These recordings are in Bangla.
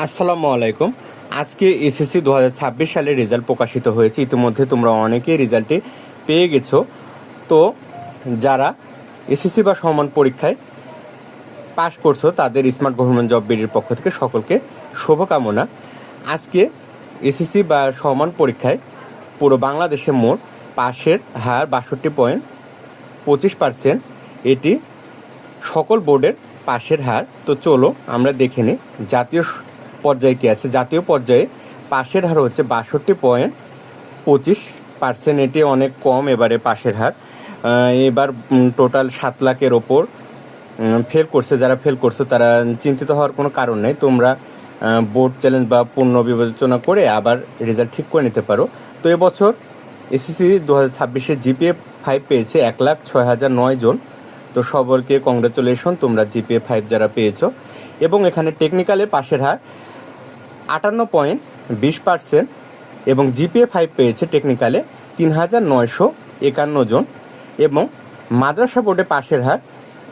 আসসালামু আলাইকুম। আজকে এসএসসি 2026 সালের রেজাল্ট প্রকাশিত হয়েছে। ইতিমধ্যে তোমরা অনেকেই রেজাল্টটি পেয়ে গেছো। তো যারা এসএসসি বা সমান পরীক্ষায় পাশ করছো তাদের স্মার্ট গভর্নমেন্ট জব বিডির পক্ষ থেকে সকলকে শুভকামনা। আজকে এসএসসি বা সমান পরীক্ষায় পুরো বাংলাদেশে মোট পাশের হার 62.25%। এটি সকল বোর্ডের পাশের হার। তো চলো আমরা দেখে নিই জাতীয় পর্যায়ে কী আছে। জাতীয় পর্যায়ে পাশের হার হচ্ছে 62.25%। এটি অনেক কম এবারে পাশের হার। এবার টোটাল 7 লাখের ওপর ফেল করছে। যারা ফেল করছে তারা চিন্তিত হওয়ার কোনো কারণ নেই। তোমরা বোর্ড চ্যালেঞ্জ বা পূর্ণ বিবেচনা করে আবার রেজাল্ট ঠিক করে নিতে পারো। তো এবছর এসএসসি 2026-এ জিপিএ 5 পেয়েছে 1,06,009 জন। তো সবাইকে কংগ্রাচুলেশন, তোমরা জিপিএ 5 যারা পেয়েছো। এবং এখানে টেকনিক্যালে পাশের হার 58.20% এবং জিপিএ 5 পেয়েছে টেকনিক্যালে 3,951 জন। এবং মাদ্রাসা বোর্ডে পাশের হার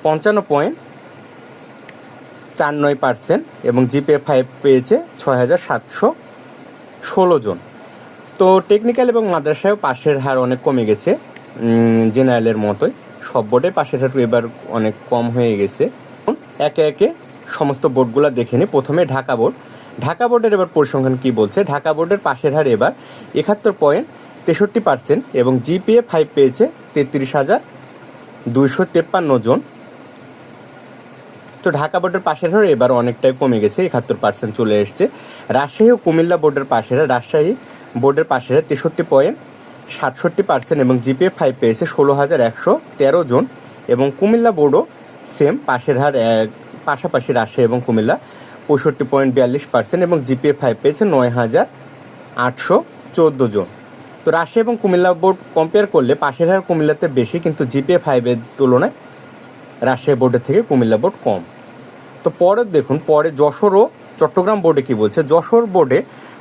55.49% এবং জিপিএ 5 পেয়েছে 6,716 জন। তো টেকনিক্যাল এবং মাদ্রাসায়ও পাশের হার অনেক কমে গেছে, জেনারেলের মতোই। সব বোর্ডে পাশের হার এবার অনেক কম হয়ে গেছে। একে একে সমস্ত বোর্ডগুলো দেখে নিই। প্রথমে ঢাকা বোর্ড। ঢাকা বোর্ডের এবার পরিসংখ্যান কী বলছে। ঢাকা বোর্ডের পাশের হার এবার 71.63% এবং জিপিএ 5 পেয়েছে 33,253 জন। তো ঢাকা বোর্ডের পাশের হার এবার অনেকটাই কমে গেছে, 71% চলে এসছে। রাজশাহী ও কুমিল্লা বোর্ডের পাশের হার, রাজশাহী বোর্ডের পাশের হার 63.67% এবং জিপিএ 5 পেয়েছে 16,113 জন। এবং কুমিল্লা বোর্ডও সেম পাশের হার পাশাপাশি রাজশাহী এবং কুমিল্লা 65.42% এবং জিপিএ 5 পেয়েছে 9,814 জন। তো রাজশাহী এবং কুমিল্লা বোর্ড কম্পেয়ার করলে পাশের হার কুমিল্লাতে বেশি, কিন্তু জিপিএ 5-এর তুলনায় রাজশাহী বোর্ডের থেকে কুমিল্লা বোর্ড কম। তো পরে দেখুন, পরে যশোর ও চট্টগ্রাম বোর্ডে কী বলছে। যশোর বোর্ডে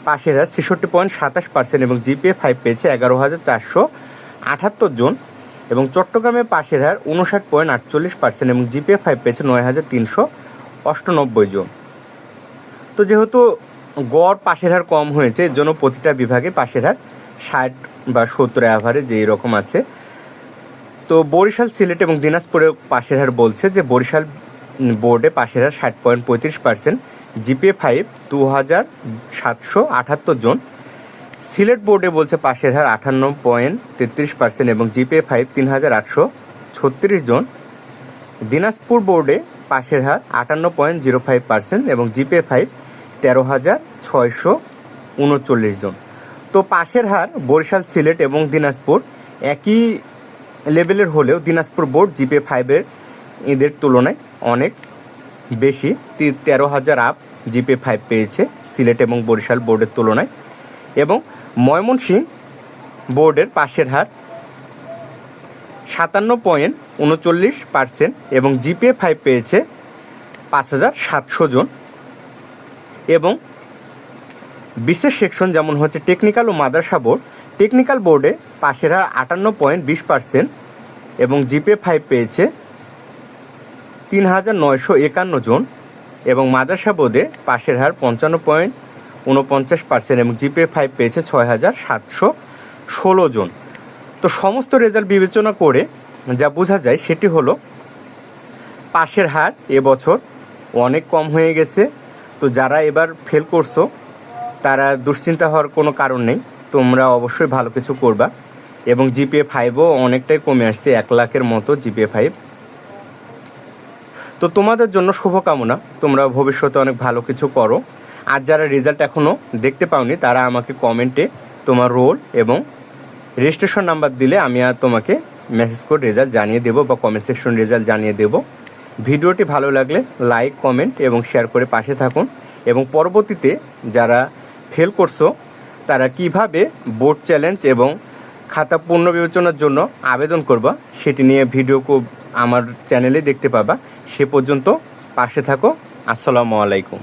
পাশের হার 66.27% এবং জিপিএ 5 পেয়েছে 11,478 জন। এবং চট্টগ্রামে পাশের হার 59.48% এবং জিপিএ 5 পেয়েছে 9,398 জন। তো যেহেতু গড় পাশের হার কম হয়েছে, এর জন্য প্রতিটা বিভাগে পাশের হার 60 বা 70 অ্যাভারেজ এইরকম আছে। তো বরিশাল, সিলেট এবং দিনাজপুরে পাশের হার বলছে যে বরিশাল বোর্ডে পাশের হার 60.35%, জিপিএ 5 2,778 জন। সিলেট বোর্ডে বলছে পাশের হার 58.33% এবং জিপিএ 5 3,836 জন। দিনাজপুর বোর্ডে পাশের হার 58.05% এবং জিপিএ 5 13,639 জন। তো পাশের হার বরিশাল, সিলেট এবং দিনাজপুর একই লেভেলের হলেও দিনাজপুর বোর্ড জিপিএ 5-এর এদের তুলনায় অনেক বেশি, 13,000 আপ জিপিএ 5 পেয়েছে সিলেট এবং বরিশাল বোর্ডের তুলনায়। এবং ময়মনসিংহ বোর্ডের পাশের হার 57.39% এবং জিপিএ 5 পেয়েছে 5,700 জন। এবং বিশেষ সেকশন যেমন হচ্ছে টেকনিক্যাল ও মাদ্রাসা বোর্ড, টেকনিক্যাল বোর্ডে পাশের হার 58.20% এবং জিপিএ 5 পেয়েছে 3,951 জন। এবং মাদ্রাসা বোর্ডে পাশের হার 55.49% এবং জিপিএ 5 পেয়েছে 6,716 জন। তো সমস্ত রেজাল্ট বিবেচনা করে যা বোঝা যায় সেটি হলো পাশের হার এবছর অনেক কম হয়ে গেছে। তো যারা এবার ফেল করছো তারা দুশ্চিন্তা হওয়ার কোনো কারণ নেই, তোমরা অবশ্যই ভালো কিছু করবা। এবং জিপিএ 5ও অনেকটাই কমে আসছে, 1 লাখের মতো জিপিএ 5। তো তোমাদের জন্য শুভকামনা, তোমরা ভবিষ্যতে অনেক ভালো কিছু করো। আর যারা রেজাল্ট এখনও দেখতে পাওনি তারা আমাকে কমেন্টে তোমার রোল এবং রেজিস্ট্রেশন নাম্বার দিলে আমি আর তোমাকে মেসেজ করে রেজাল্ট জানিয়ে দেবো বা কমেন্ট সেকশন রেজাল্ট জানিয়ে দেবো। ভিডিওটি ভালো লাগলে লাইক, কমেন্ট এবং শেয়ার করে পাশে থাকুন। এবং পরবর্তীতে যারা ফেল করছো তারা কিভাবে বোর্ড চ্যালেঞ্জ এবং খাতা পূর্ণ বিবেচনার জন্য আবেদন করবা সেটি নিয়ে ভিডিও আমার চ্যানেলে দেখতে পাবা। সে পর্যন্ত পাশে থাকো। আসসালামু আলাইকুম।